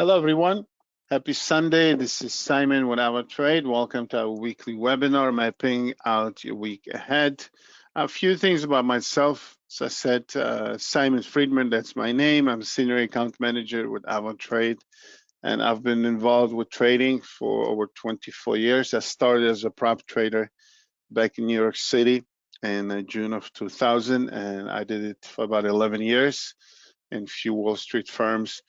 Hello, everyone. Happy Sunday. This is Simon with Our Trade. Welcome to our weekly webinar, mapping out your week ahead. A few things about myself. As I said, Simon Friedman, that's my name. I'm a senior account manager with Our Trade, and I've been involved with trading for over 24 years. I started as a prop trader back in New York City in June of 2000, and I did it for about 11 years in a few Wall Street firms.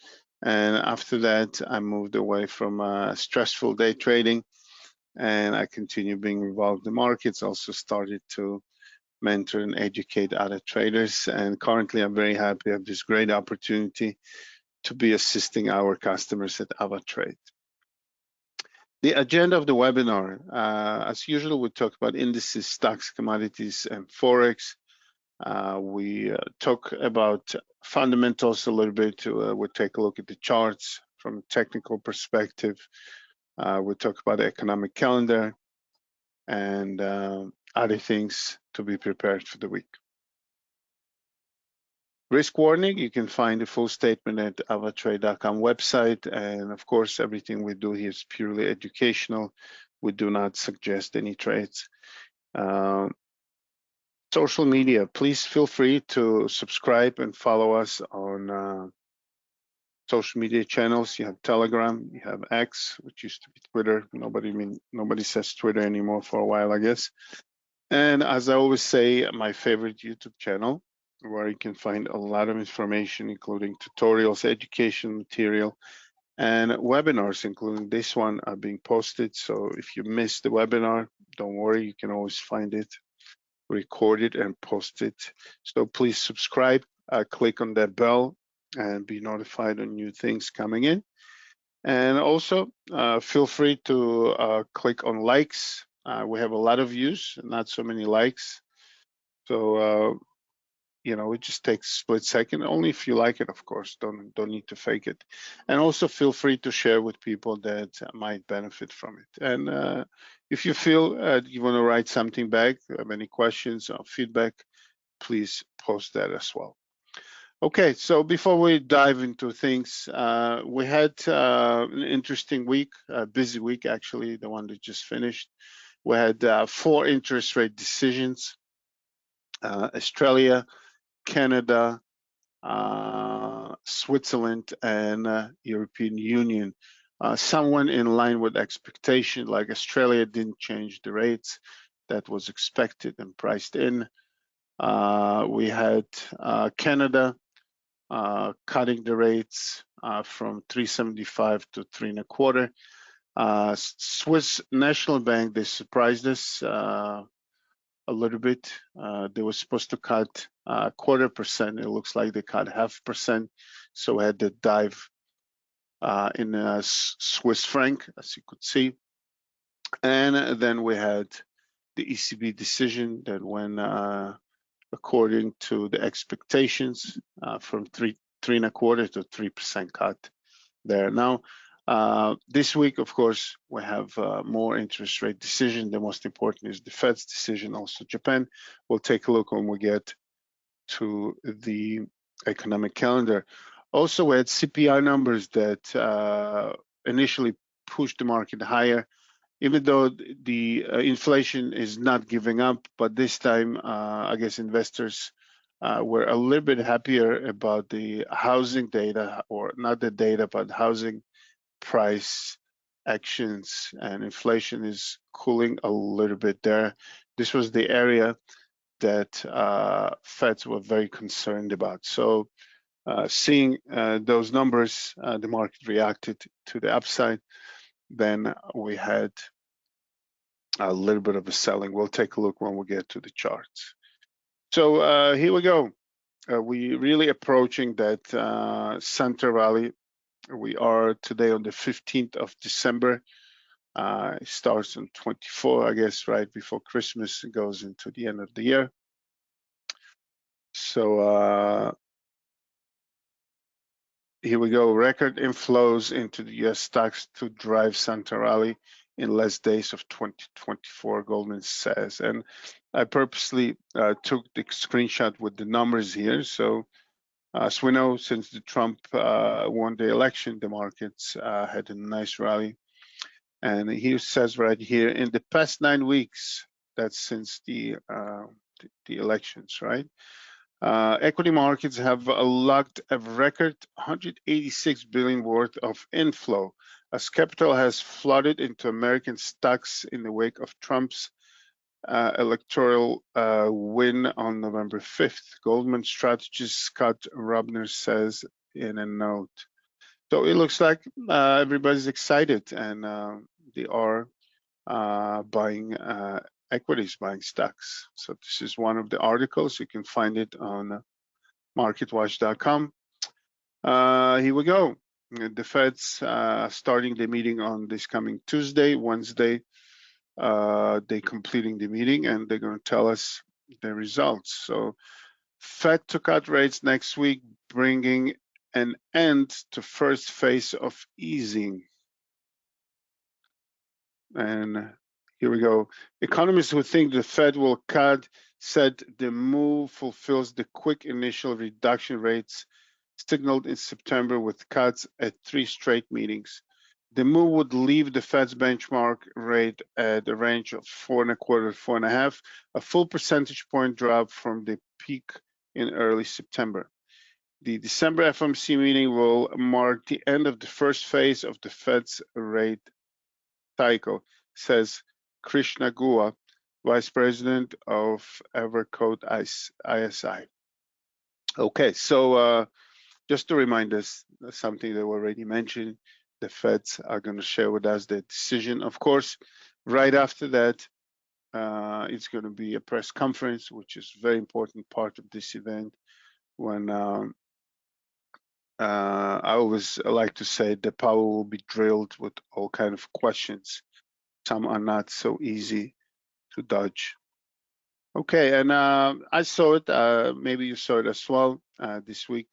And after that, I moved away from stressful day trading, and I continue being involved in the markets. Also started to mentor and educate other traders. And currently, I'm very happy I have this great opportunity to be assisting our customers at AvaTrade. The agenda of the webinar, as usual, we talk about indices, stocks, commodities, and Forex. We talk about fundamentals a little bit. We'll take a look at the charts from a technical perspective. We'll talk about the economic calendar and other things to be prepared for the week. Risk warning, you can find the full statement at avatrade.com website. And of course, everything we do here is purely educational. We do not suggest any trades. Social media, please feel free to subscribe and follow us on social media channels. You have Telegram, you have X, which used to be Twitter. Nobody says Twitter anymore for a while, I guess. And as I always say, my favorite YouTube channel, where you can find a lot of information, including tutorials, education material, and webinars, including this one, are being posted. So if you missed the webinar, don't worry, you can always find it, record it, and post it. So please subscribe, click on that bell, and be notified on new things coming in. And also, feel free to click on likes. We have a lot of views, not so many likes. So, it just takes a split second, only if you like it, of course. Don't need to fake it. And also feel free to share with people that might benefit from it. And if you feel you want to write something back, have any questions or feedback, please post that as well. Okay, so before we dive into things, we had an interesting week, a busy week actually, the one that just finished. We had 4 interest rate decisions: Australia, Canada, Switzerland, and European Union. Somewhat in line with expectation, like Australia didn't change the rates. That was expected and priced in. We had Canada cutting the rates from 3.75 to 3.25. Swiss National Bank, they surprised us a little bit. They were supposed to cut 0.25%. It looks like they cut 0.5%. So we had the dive in Swiss franc, as you could see. And then we had the ECB decision that went according to the expectations from 3.25 to 3% cut there. Now, this week, of course, we have more interest rate decision. The most important is the Fed's decision, also Japan. We'll take a look when we get to the economic calendar. Also, we had CPI numbers that initially pushed the market higher, even though the inflation is not giving up. But this time, I guess investors were a little bit happier about the housing data, or not the data, but housing price actions, and inflation is cooling a little bit there. This was the area that Feds were very concerned about. So seeing those numbers, the market reacted to the upside. Then we had a little bit of a selling. We'll take a look when we get to the charts. So here we go. We really approaching that center rally. We are today on the 15th of December. It starts on 24, I guess, right before Christmas. It goes into the end of the year. So here we go. Record inflows into the US stocks to drive center rally in less days of 2024, Goldman says. And I purposely took the screenshot with the numbers here. So As we know, since the Trump won the election, the markets had a nice rally. And he says right here, in the past 9 weeks, that's since the elections, right? Equity markets have logged a record 186 billion worth of inflow as capital has flooded into American stocks in the wake of Trump's electoral win on November 5th. Goldman strategist Scott Rubner says in a note. So it looks like everybody's excited and they are buying equities, buying stocks. So this is one of the articles. You can find it on marketwatch.com. Here we go. The Fed's starting the meeting on this coming Tuesday, Wednesday. They're completing the meeting and they're going to tell us the results. So Fed to cut rates next week, bringing an end to first phase of easing. And here we go. Economists who think the Fed will cut said the move fulfills the quick initial reduction rates signaled in September with cuts at 3 straight meetings. The move would leave the Fed's benchmark rate at a range of 4.25 to 4.5, a full percentage point drop from the peak in early September. The December FOMC meeting will mark the end of the first phase of the Fed's rate cycle, says Krishna Gua, Vice President of Evercoat ISI. Okay, so just to remind us, something that we already mentioned, the Feds are going to share with us their decision. Of course, right after that, it's going to be a press conference, which is a very important part of this event. When I always like to say the power will be drilled with all kinds of questions. Some are not so easy to dodge. Okay, and I saw it. Maybe you saw it as well this week.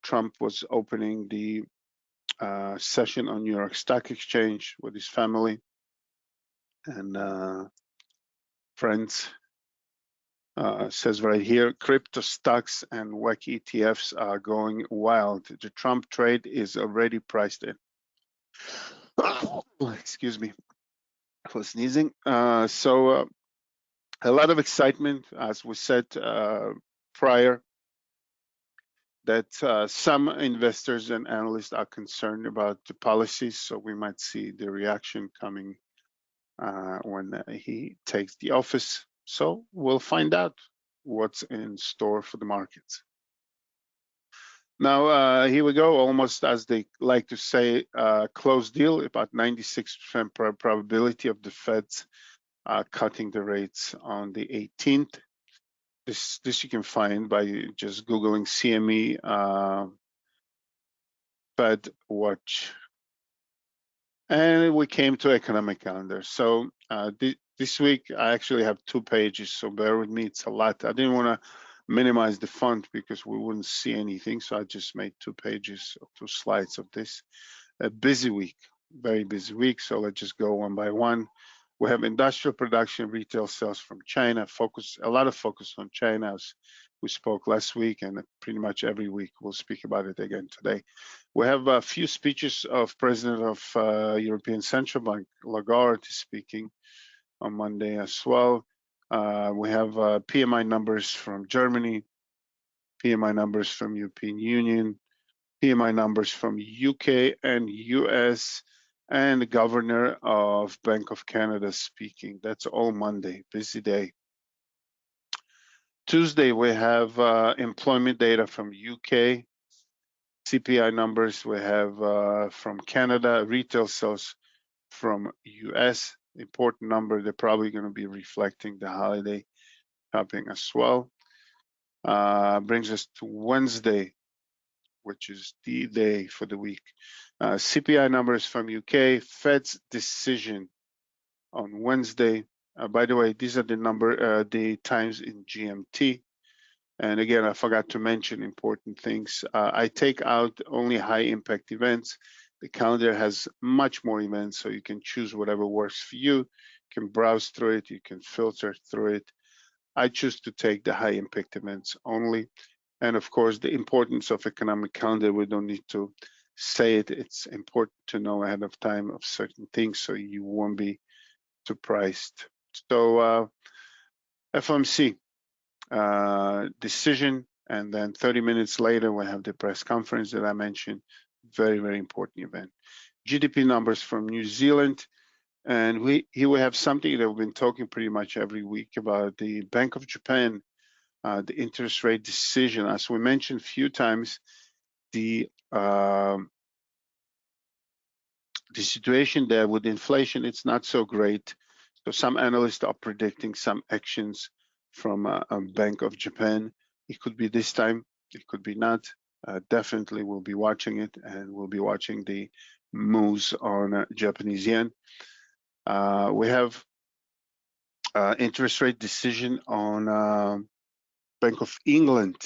Trump was opening the session on New York Stock Exchange with his family and friends. Says right here, crypto stocks and wacky ETFs are going wild. The Trump trade is already priced in. Excuse me for sneezing. So a lot of excitement, as we said prior, that some investors and analysts are concerned about the policies. So we might see the reaction coming when he takes the office. So we'll find out what's in store for the markets. Now, here we go, almost as they like to say, closed deal, about 96% probability of the Feds cutting the rates on the 18th. This you can find by just Googling CME Fed Watch. And we came to economic calendar. So this week, I actually have 2 pages, so bear with me, it's a lot. I didn't want to minimize the font because we wouldn't see anything, so I just made 2 pages, 2 slides of this. A busy week, very busy week, so let's just go one by one. We have industrial production, retail sales from China, a lot of focus on China, as we spoke last week, and pretty much every week we'll speak about it again today. We have a few speeches of President of European Central Bank, Lagarde, speaking on Monday as well. We have PMI numbers from Germany, PMI numbers from European Union, PMI numbers from UK and US, and the governor of Bank of Canada speaking. That's all Monday, busy day. Tuesday, we have employment data from UK, CPI numbers we have from Canada, retail sales from US, important number. They're probably going to be reflecting the holiday shopping as well. Brings us to Wednesday, which is the day for the week. CPI numbers from UK, Fed's decision on Wednesday. By the way, these are the times in GMT. And again, I forgot to mention important things. I take out only high impact events. The calendar has much more events, so you can choose whatever works for you. You can browse through it, you can filter through it. I choose to take the high impact events only. And of course, the importance of economic calendar, we don't need to say it. It's important to know ahead of time of certain things so you won't be surprised. So FOMC decision, and then 30 minutes later, we have the press conference that I mentioned. Very, very important event. GDP numbers from New Zealand. And here we have something that we've been talking pretty much every week about the Bank of Japan, the interest rate decision. As we mentioned a few times, the situation there with inflation, it's not so great. So some analysts are predicting some actions from Bank of Japan. It could be this time, it could be not. Definitely we'll be watching it, and we'll be watching the moves on Japanese yen. We have interest rate decision on Bank of England.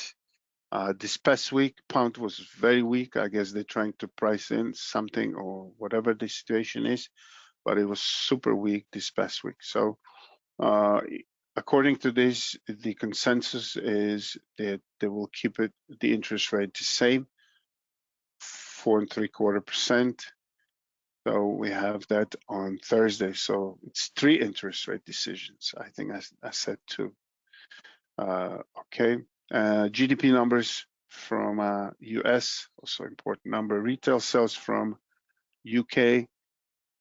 This past week, pound was very weak. I guess they're trying to price in something or whatever the situation is, but it was super weak this past week. So according to this, the consensus is that they will keep it, the interest rate the same, 4.75%. So we have that on Thursday. So it's 3 interest rate decisions. I think I said 2. Okay. GDP numbers from US, also important number. Retail sales from UK,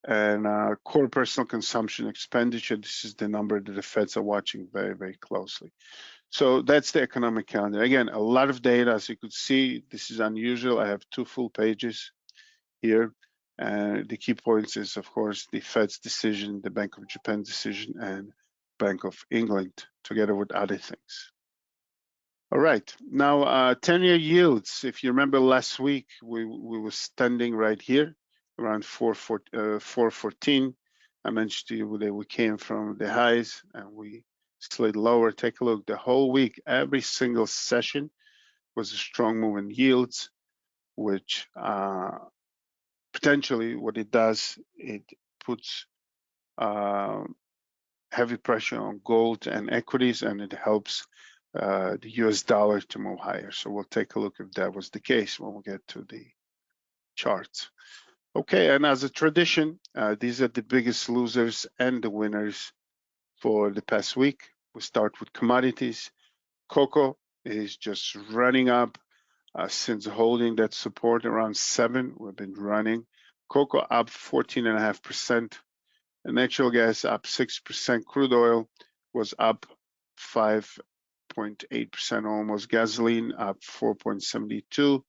and core personal consumption expenditure. This is the number that the Feds are watching very, very closely. So that's the economic calendar. Again, a lot of data, as you could see. This is unusual. I have 2 full pages here. The key points is, of course, the Fed's decision, the Bank of Japan decision, and Bank of England, together with other things. All right, now 10-year yields. If you remember last week, we were standing right here around 414. I mentioned to you that we came from the highs and we slid lower. Take a look. The whole week, every single session was a strong move in yields, which potentially what it does, it puts heavy pressure on gold and equities, and it helps the US dollar to move higher. So we'll take a look if that was the case when we get to the charts. Okay, and as a tradition, these are the biggest losers and the winners for the past week. We start with commodities. Cocoa is just running up since holding that support around 7. We've been running. Cocoa up 14.5%. Natural gas up 6%. Crude oil was up 5.8% almost. Gasoline up 4.72.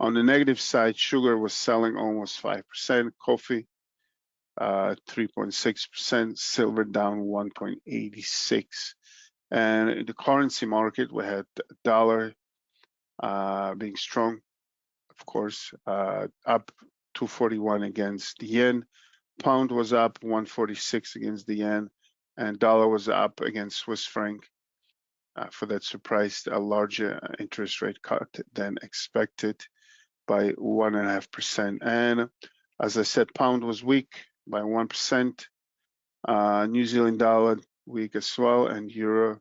On the negative side, sugar was selling almost 5%. Coffee 3.6%. Silver down 1.86. And in the currency market, we had dollar being strong, of course, up 241 against the yen. Pound was up 146 against the yen, and dollar was up against Swiss franc. For that, surprised a larger interest rate cut than expected by 1.5%. And as I said, pound was weak by 1%. New Zealand dollar weak as well, and euro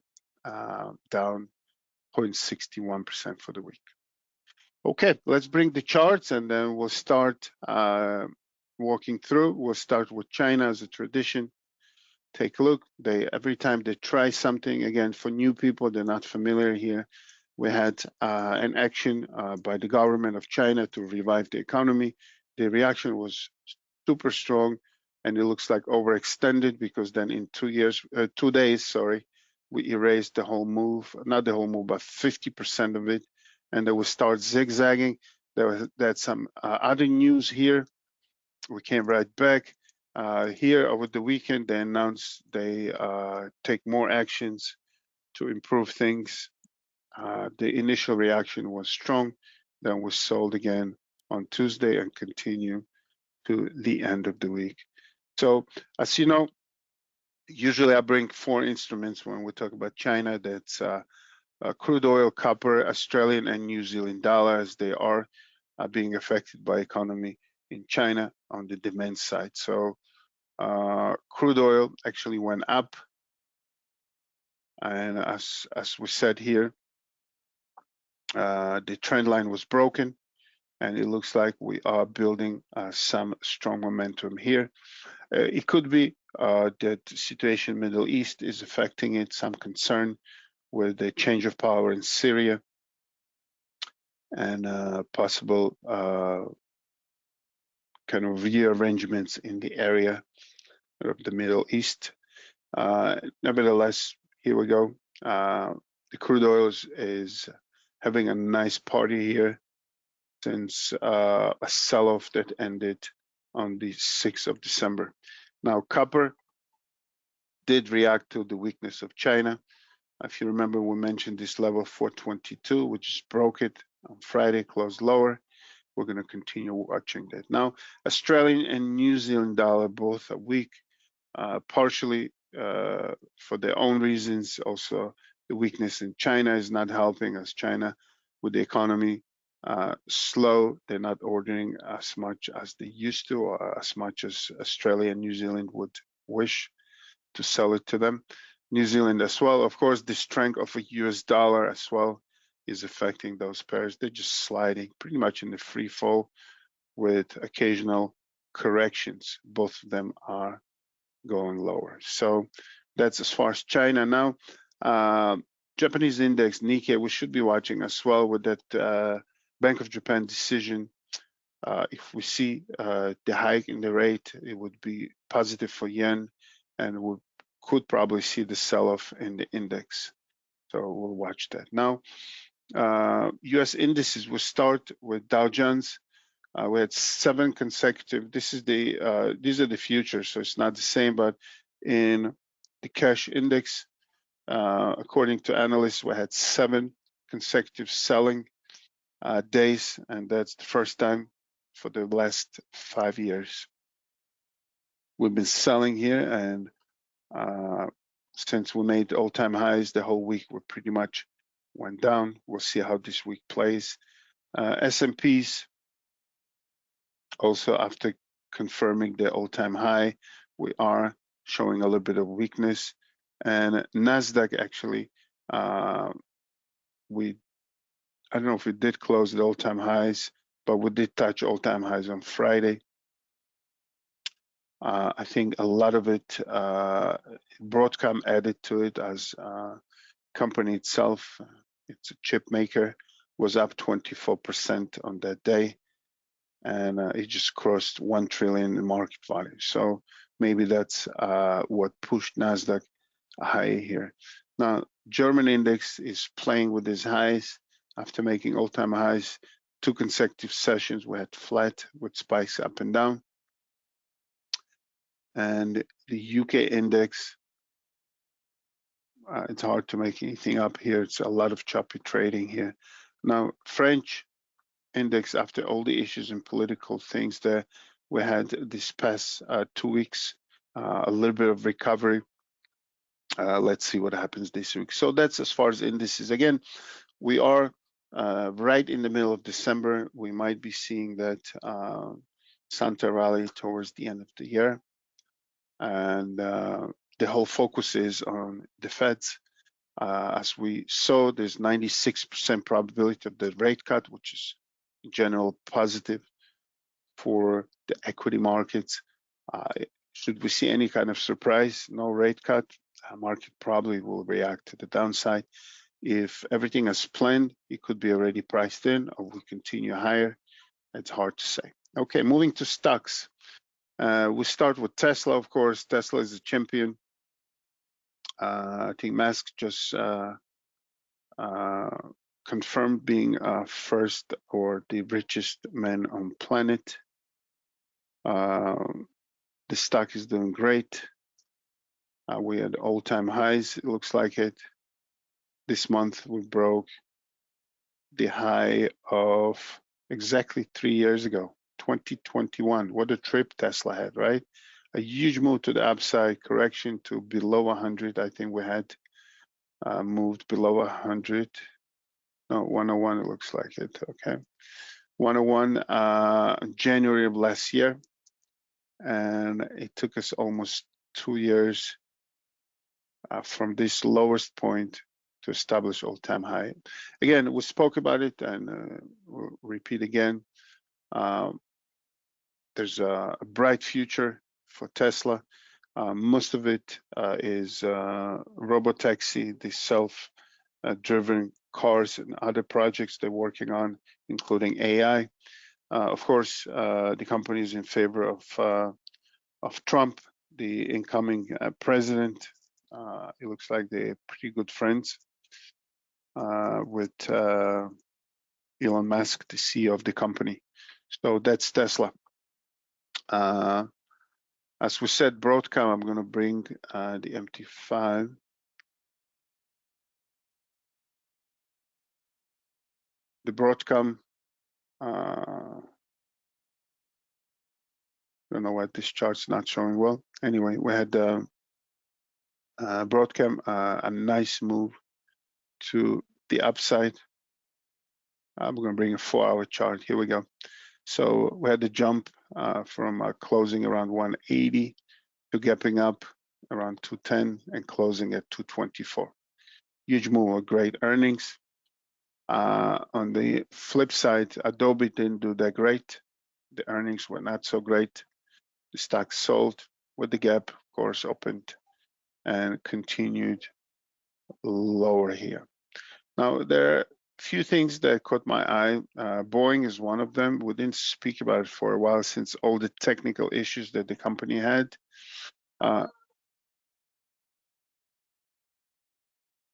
down 0.61% for the week. Okay, let's bring the charts and then we'll start walking through. We'll start with China as a tradition. Take a look. Every time they try something, again, for new people, they're not familiar here, we had an action by the government of China to revive the economy. The reaction was super strong, and it looks like overextended, because then in 2 days, we erased the whole move, not the whole move, but 50% of it, and they will start zigzagging. That's some other news here. We came right back. Here over the weekend, they announced they take more actions to improve things. The initial reaction was strong, then was sold again on Tuesday and continue to the end of the week. So as you know, usually I bring 4 instruments when we talk about China. That's crude oil, copper, Australian and New Zealand dollars. They are being affected by economy in China on the demand side. So crude oil actually went up, and as we said here, The trend line was broken, and it looks like we are building some strong momentum here. It could be that the situation in the Middle East is affecting it, some concern with the change of power in Syria and possible kind of rearrangements in the area of the Middle East. Nevertheless, here we go. The crude oil is having a nice party here since a sell-off that ended on the 6th of December. Now, copper did react to the weakness of China. If you remember, we mentioned this level 422, which just broke it on Friday, closed lower. We're going to continue watching that. Now, Australian and New Zealand dollar both are weak, partially for their own reasons. Also, the weakness in China is not helping us. China, with the economy slow, they're not ordering as much as they used to, or as much as Australia and New Zealand would wish to sell it to them. New Zealand as well. Of course, the strength of a US dollar as well is affecting those pairs. They're just sliding pretty much in the free fall with occasional corrections. Both of them are going lower. So that's as far as China. Now, Japanese index Nikkei, we should be watching as well with that Bank of Japan decision. If we see the hike in the rate, it would be positive for yen, and we could probably see the sell-off in the index. So we'll watch that. Now, U.S. indices, we'll start with Dow Jones. We had 7 consecutive. These are the futures, so it's not the same, but in the cash index, according to analysts, we had 7 consecutive selling days, and that's the first time for the last 5 years. We've been selling here, and since we made all-time highs, the whole week we pretty much went down. We'll see how this week plays. S&Ps, also after confirming the all-time high, we are showing a little bit of weakness. And NASDAQ actually, I don't know if we did close at all-time highs, but we did touch all-time highs on Friday. I think a lot of it, Broadcom added to it as company itself. It's a chip maker, was up 24% on that day, and it just crossed 1 trillion in market value. So maybe that's what pushed NASDAQ high here. Now, German index is playing with these highs after making all-time highs. 2 consecutive sessions we had flat with spikes up and down. And the UK index, it's hard to make anything up here. It's a lot of choppy trading here. Now, French index, after all the issues and political things there, we had this past 2 weeks, a little bit of recovery. Let's see what happens this week. So that's as far as indices. Again, we are right in the middle of December. We might be seeing that Santa rally towards the end of the year. And the whole focus is on the Feds. As we saw, there's 96% probability of the rate cut, which is in general positive for the equity markets. Should we see any kind of surprise, no rate cut, market probably will react to the downside. If everything is planned, it could be already priced in, or we continue higher. It's hard to say. Okay, moving to stocks. We start with Tesla, of course. Tesla is a champion. I think Musk just confirmed being first or the richest man on planet. The stock is doing great. We had all-time highs, it looks like it. This month we broke the high of exactly 3 years ago, 2021. What a trip Tesla had, right? A huge move to the upside, correction to below 100. I think we had moved below 100. No, 101, it looks like it, okay. 101, January of last year. And it took us almost 2 years from this lowest point to establish all-time high. Again, we spoke about it, and we'll repeat again. There's a bright future for Tesla. Most of it is robotaxi, the self-driven cars and other projects they're working on, including AI. Of course, the company is in favor of Trump, the incoming president. It looks like they're pretty good friends with Elon Musk, the CEO of the company. So that's Tesla. As we said, Broadcom, I'm going to bring the MT5. The Broadcom, I don't know why this chart's not showing well. Anyway, we had Broadcom, a nice move to the upside. I'm going to bring a 4-hour chart. Here we go. So we had the jump from closing around 180 to gapping up around 210 and closing at 224. Huge move, great earnings. On the flip side, Adobe didn't do that great. The earnings were not so great. The stock sold with the gap, of course, opened and continued lower here. Now, there are a few things that caught my eye. Boeing is one of them. We didn't speak about it for a while since all the technical issues that the company had.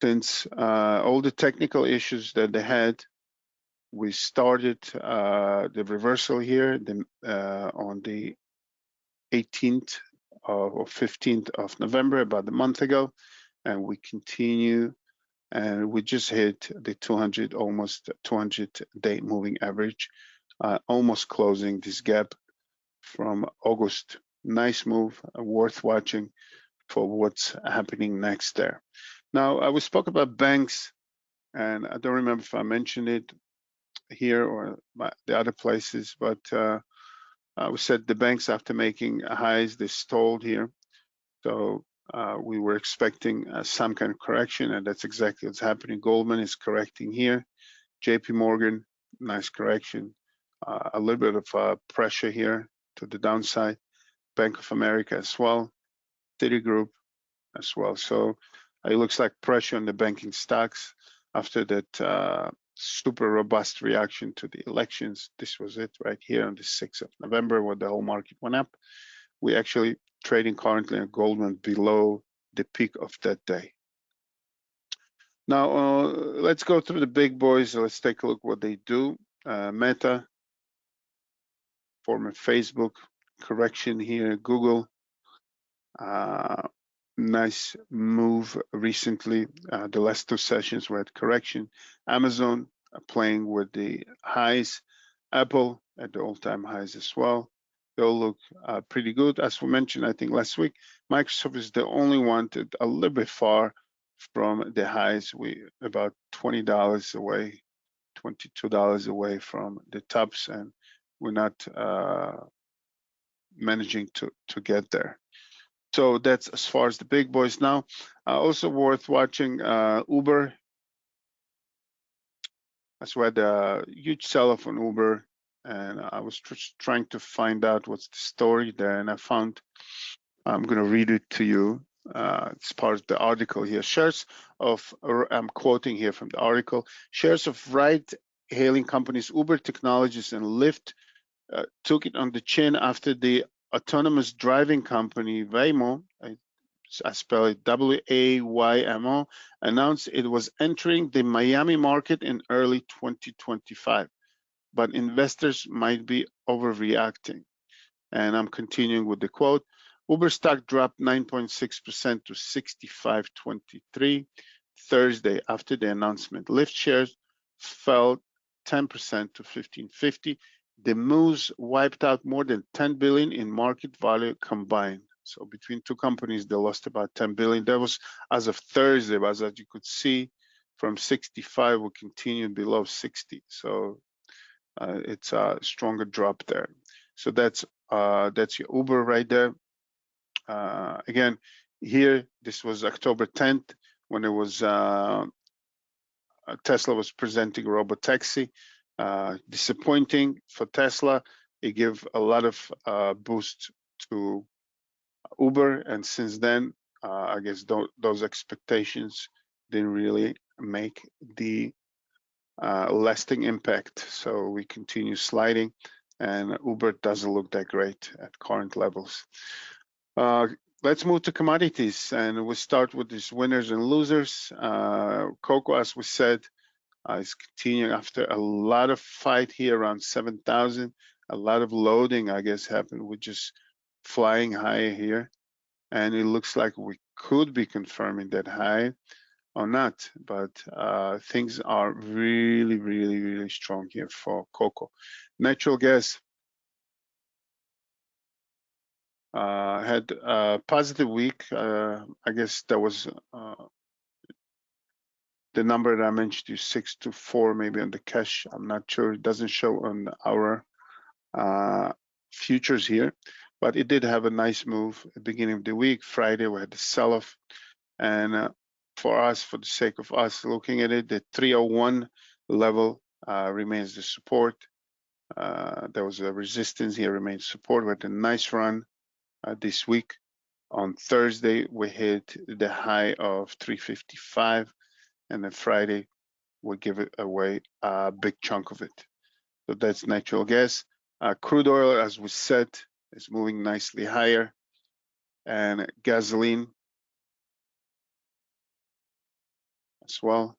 Since all the technical issues that they had, we started the reversal here on the 18th or 15th of November, about a month ago, and we continue, and we just hit the 200, almost 200-day moving average, almost closing this gap from August. Nice move, worth watching for what's happening next there. Now, we spoke about banks, and I don't remember if I mentioned it here or the other places, but we said the banks, after making highs, they stalled here. So we were expecting some kind of correction, and that's exactly what's happening. Goldman is correcting here. JP Morgan, nice correction. A little bit of pressure here to the downside. Bank of America as well. Citigroup as well. So it looks like pressure on the banking stocks after that super robust reaction to the elections. This was it right here on the 6th of November where the whole market went up. We actually trading currently at Goldman below the peak of that day. Now, let's go through the big boys. Let's take a look what they do. Meta, former Facebook, correction here. Google, nice move recently. The last two sessions were at correction. Amazon playing with the highs. Apple at the all-time highs as well. They all look pretty good. As we mentioned, I think last week, Microsoft is the only one that a little bit far from the highs. We about $20 away, $22 away from the tops, and we're not managing to get there. So that's as far as the big boys. Now, also worth watching Uber. As we had a huge sell-off on Uber, and I was just trying to find out what's the story there, and I found, I'm going to read it to you. It's part of the article here. Shares of, I'm quoting here from the article, shares of ride-hailing companies Uber Technologies and Lyft took it on the chin after the autonomous driving company Waymo, I spell it W-A-Y-M-O, announced it was entering the Miami market in early 2025, but investors might be overreacting. And I'm continuing with the quote. Uber stock dropped 9.6% to 65.23 Thursday after the announcement. Lyft shares fell 10% to 15.50. The moves wiped out more than 10 billion in market value combined. So between two companies, they lost about 10 billion. That was as of Thursday, but as you could see, from 65, we continued below 60. So it's a stronger drop there. So that's your Uber right there. Again, here, this was October 10th when it was Tesla was presenting robotaxi. Disappointing for Tesla. It gave a lot of boost to Uber, and since then, I guess those expectations didn't really make the lasting impact. So we continue sliding, and Uber doesn't look that great at current levels. Let's move to commodities, and we start with these winners and losers. Cocoa, as we said, is continuing after a lot of fight here around 7,000. A lot of loading, I guess, happened with just flying higher here, and it looks like we could be confirming that high or not, but things are really, really, really strong here for cocoa. Natural gas had a positive week. I guess that was the number that I mentioned to you, 624, maybe on the cash. I'm not sure. It doesn't show on our futures here, but it did have a nice move at the beginning of the week. Friday, we had the sell-off. And for us, for the sake of us looking at it, the 301 level remains the support. There was a resistance here, remains support. We had a nice run this week. On Thursday, we hit the high of 355, and then Friday, we give it away a big chunk of it. So that's natural gas. Crude oil, as we said, is moving nicely higher, and gasoline as well,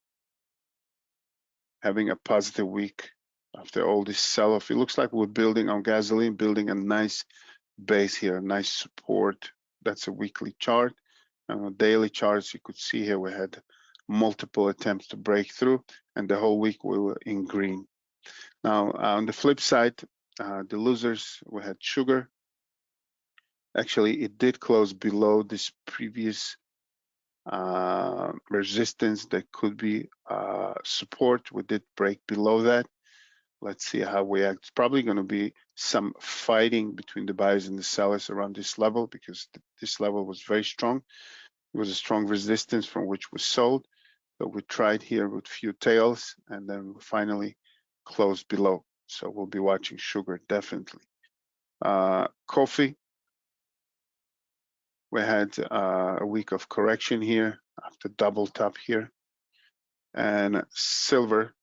having a positive week after all this sell-off. It looks like we're building on gasoline, building a nice base here, a nice support. That's a weekly chart. Daily charts, you could see here we had multiple attempts to break through, and the whole week we were in green. Now, on the flip side, the losers, we had sugar. Actually, it did close below this previous resistance that could be support. We did break below that. Let's see how we act. It's probably going to be some fighting between the buyers and the sellers around this level, because this level was very strong. It was a strong resistance from which we sold. So we tried here with few tails, and then we finally closed below. So we'll be watching sugar, definitely. Coffee, we had a week of correction here after double top here. And silver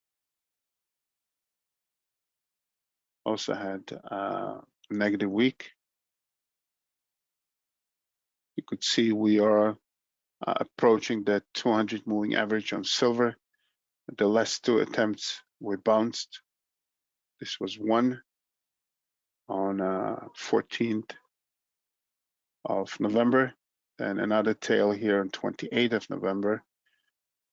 also had a negative week. You could see we are approaching that 200 moving average on silver. The last two attempts we bounced. This was one on 14th of November, and another tail here on 28th of November.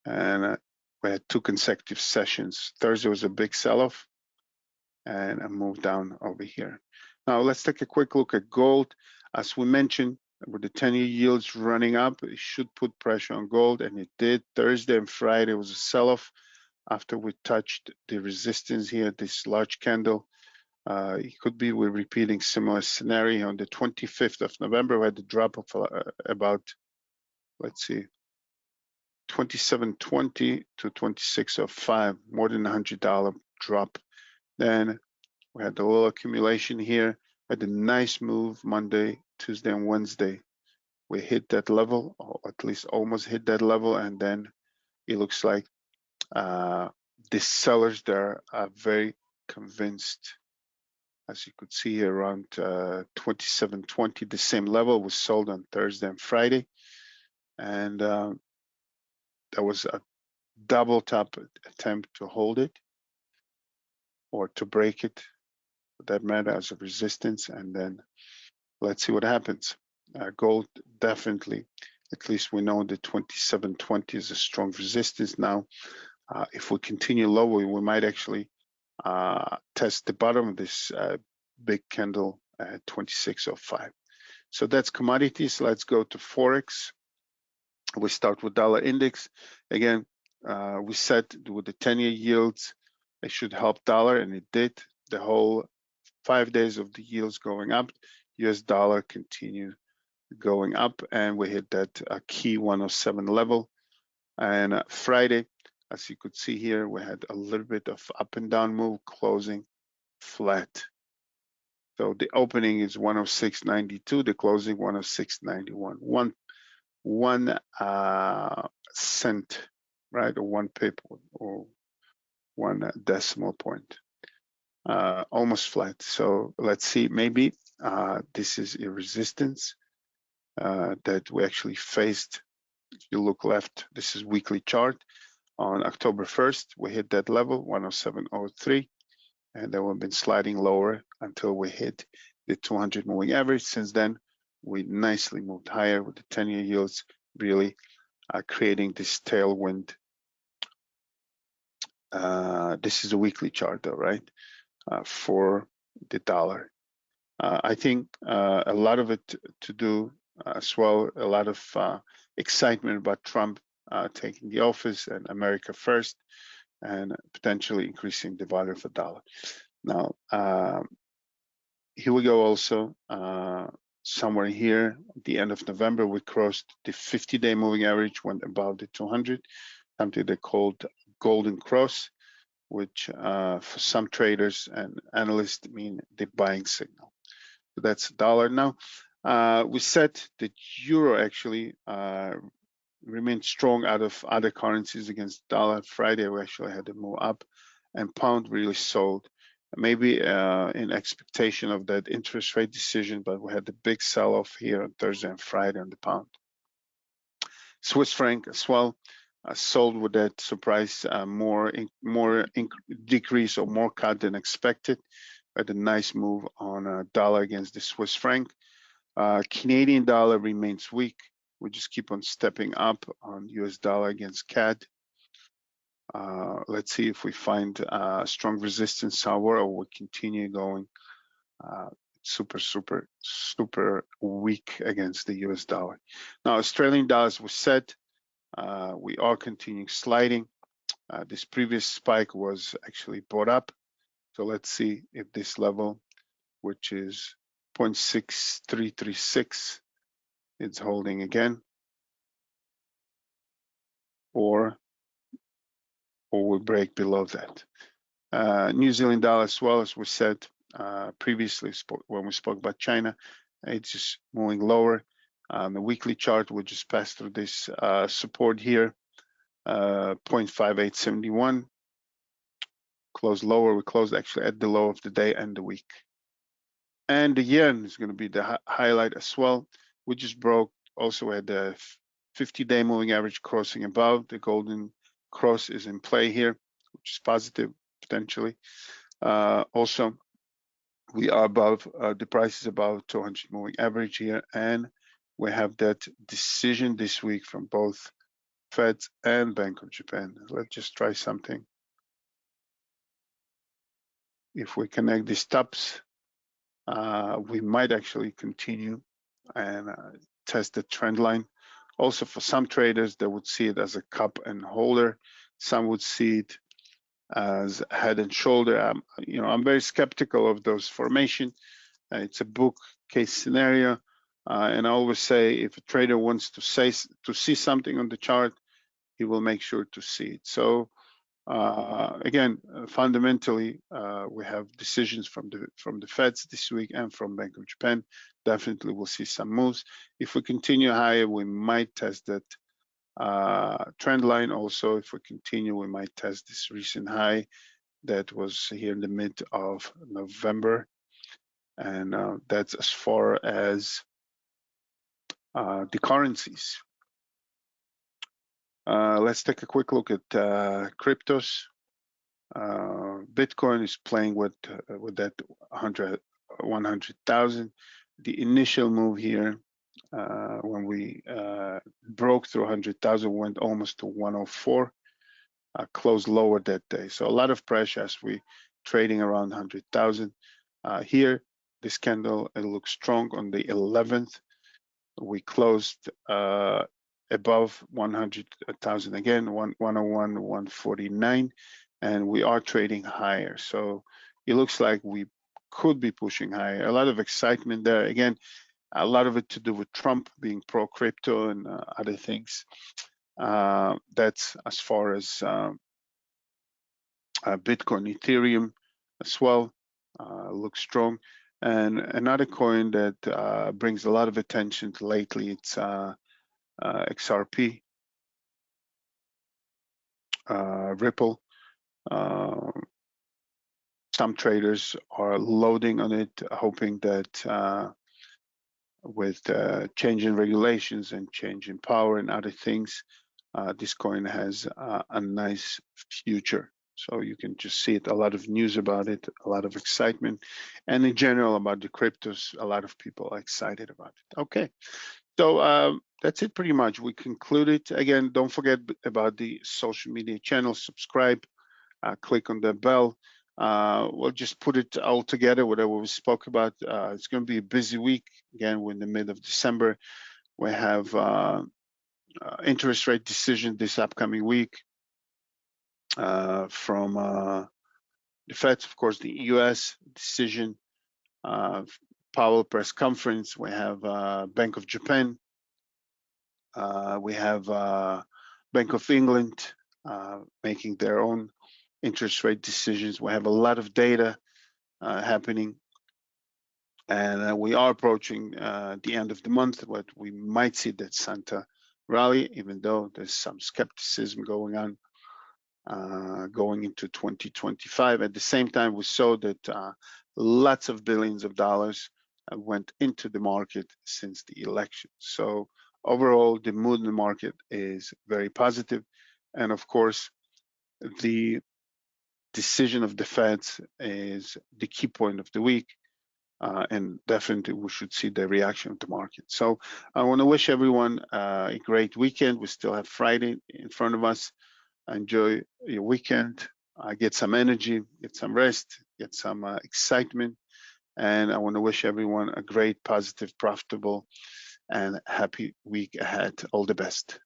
And we had two consecutive sessions. Thursday was a big sell-off and a move down over here. Now let's take a quick look at gold. As we mentioned, with the 10-year yields running up, it should put pressure on gold, and it did. Thursday and Friday was a sell-off after we touched the resistance here, this large candle. It could be we're repeating similar scenario. On the 25th of November, we had a drop of about, let's see, 27.20 to 26.05, more than $100 drop. Then we had a little accumulation here. We had a nice move Monday, Tuesday, and Wednesday. We hit that level, or at least almost hit that level, and then it looks like the sellers there are very convinced. As you could see here, around 27.20, the same level was sold on Thursday and Friday, and there was a double top attempt to hold it or to break it, for that matter, as a resistance, and then let's see what happens. Gold definitely, at least we know that 27.20 is a strong resistance now. If we continue lower, we might actually test the bottom of this big candle at 26.05. So that's commodities. Let's go to Forex. We start with dollar index. Again, we said with the 10-year yields, it should help dollar, and it did. The whole 5 days of the yields going up, US dollar continued going up, and we hit that key 107 level. And Friday, As you could see here, we had a little bit of up and down move, closing flat. So the opening is 106.92, the closing 106.91. One cent, right, or 1 pip, or 1 decimal point. Almost flat. So let's see, maybe this is a resistance that we actually faced. If you look left, this is weekly chart. On October 1st, we hit that level, 107.03, and then we've been sliding lower until we hit the 200 moving average. Since then, we nicely moved higher with the 10-year yields really creating this tailwind. This is a weekly chart though, right? For the dollar. I think a lot of it to do as well, a lot of excitement about Trump taking the office and America first, and potentially increasing the value of the dollar. Now, here we go also, somewhere here, at the end of November, we crossed the 50-day moving average, went above the 200, something they called golden cross, which for some traders and analysts mean the buying signal. So that's dollar. Now, we said that euro actually remained strong out of other currencies against dollar. Friday, we actually had to move up, and pound really sold. Maybe in expectation of that interest rate decision, but we had the big sell-off here on Thursday and Friday on the pound. Swiss franc as well sold with that surprise, more decrease or more cut than expected. We had a nice move on dollar against the Swiss franc. Canadian dollar remains weak. We just keep on stepping up on US dollar against CAD. Let's see if we find strong resistance somewhere, or we continue going super weak against the US dollar. Now, Australian dollars was set. We are continuing sliding. This previous spike was actually bought up. So let's see if this level, which is 0.6336, is holding again, or will break below that. New Zealand dollar as well, as we said previously when we spoke about China, it's just moving lower. The weekly chart will just pass through this support here, 0.5871. Close lower. We closed actually at the low of the day and the week. And the yen is going to be the highlight as well. We just broke also at the 50-day moving average, crossing above. The golden cross is in play here, which is positive potentially. Also, we are above, the price is above 200 moving average here, and we have that decision this week from both Fed and Bank of Japan. Let's just try something. If we connect these tops, we might actually continue and test the trend line. Also, for some traders, they would see it as a cup and holder. Some would see it as head and shoulder. I'm very skeptical of those formation. It's a book case scenario, and I always say if a trader wants to see something on the chart, he will make sure to see it. So again, fundamentally, we have decisions from the Feds this week and from Bank of Japan. Definitely, we'll see some moves. If we continue higher, we might test that trend line. Also, if we continue, we might test this recent high that was here in the mid of November, and that's as far as the currencies. Let's take a quick look at cryptos. Bitcoin is playing with that 100,000. The initial move here, when we broke through 100,000, went almost to 104, closed lower that day. So a lot of pressure as we trading around 100,000. Here, this candle, it looks strong on the 11th. We closed above 100,000 again, 101, 149, and we are trading higher. So it looks like we could be pushing higher. A lot of excitement there. Again, a lot of it to do with Trump being pro-crypto and other things. That's as far as Bitcoin, Ethereum as well, looks strong. And another coin that brings a lot of attention lately, it's XRP, Ripple. Some traders are loading on it, hoping that with change in regulations and change in power and other things, this coin has a nice future. So you can just see it, a lot of news about it, a lot of excitement, and in general about the cryptos, a lot of people are excited about it. Okay, so that's it pretty much. We concluded. Again, don't forget about the social media channels, subscribe, click on the bell. We'll just put it all together, whatever we spoke about. It's going to be a busy week. Again, we're in the mid of December. We have interest rate decision this upcoming week from the Fed, of course, the US decision, Powell press conference. We have Bank of Japan. We have Bank of England making their own interest rate decisions. We have a lot of data happening, and we are approaching the end of the month, but we might see that Santa rally, even though there's some skepticism going on going into 2025. At the same time, we saw that lots of billions of dollars went into the market since the election. So overall, the mood in the market is very positive. And of course, the decision of the Feds is the key point of the week. And definitely we should see the reaction of the market. So I want to wish everyone a great weekend. We still have Friday in front of us. Enjoy your weekend, get some energy, get some rest, get some excitement. And I want to wish everyone a great, positive, profitable, and happy week ahead. All the best.